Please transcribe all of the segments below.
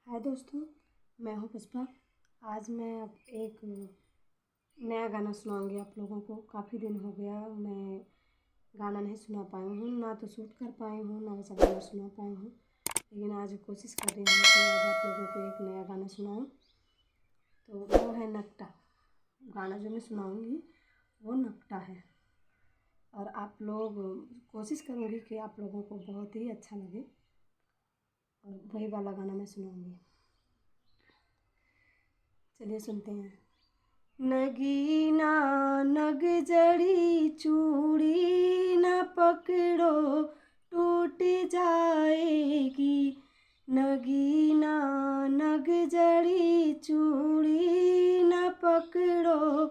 हाय दोस्तों, मैं हूँ पुष्पा। आज मैं एक नया गाना सुनाऊंगी आप लोगों को। काफ़ी दिन हो गया मैं गाना नहीं सुना पाई हूँ, ना तो शूट कर पाई हूँ, ना वैसा गाना सुना पाई हूँ। लेकिन आज कोशिश कर रही हूँ कि आज आप लोगों को एक नया गाना सुनाऊँ। तो वो है नकटा। गाना जो मैं सुनाऊंगी वो नकटा है, और आप लोग कोशिश करूँगी कि आप लोगों को बहुत ही अच्छा लगे, और वही वाला गाना मैं सुनाऊंगी। चलिए सुनते हैं। नगीना नग जड़ी चूड़ी न पकड़ो टूट जाएगी। नगीना नग जड़ी चूड़ी न पकड़ो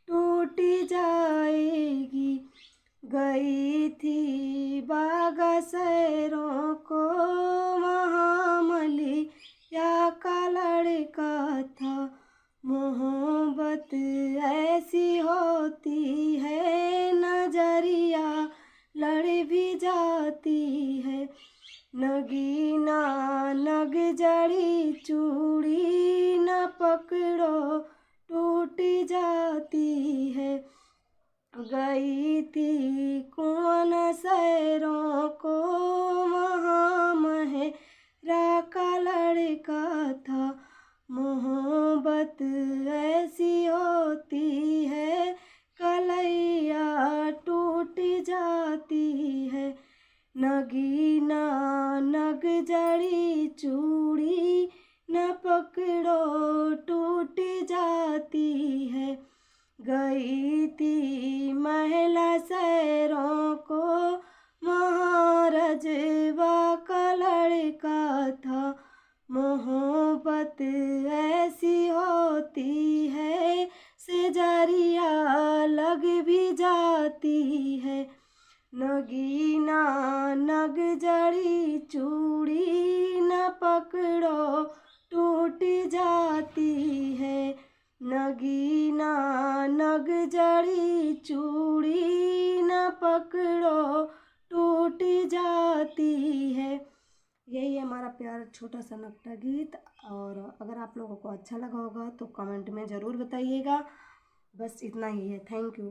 टूट जाएगी। गई थी बागा सैरों को महामलिया का लड़का था। मोहब्बत ऐसी होती है, नजरिया लड़ भी जाती है। नगीना नग जड़ी चूड़ी न पकड़ो टूट जाती है। गई थी कौन सैरों को महामहरा का लड़का था। मोहब्बत ऐसी होती है, कलैया टूट जाती है। नगीना नग जड़ी चूड़ी न पकड़ो टूट जाती है। गई थी महिला सैरों को महारजवा का लड़का था। मोहब्बत ऐसी होती है, सेजरिया लग भी जाती है। नगीना नग जड़ी चूड़ी न पकड़ो टूट जाती है। नगीना नग जड़ी चूड़ी न पकड़ो टूट जाती है। यही है हमारा प्यारा छोटा सा नकटा गीत। और अगर आप लोगों को अच्छा लगा होगा तो कमेंट में ज़रूर बताइएगा। बस इतना ही है। Thank you.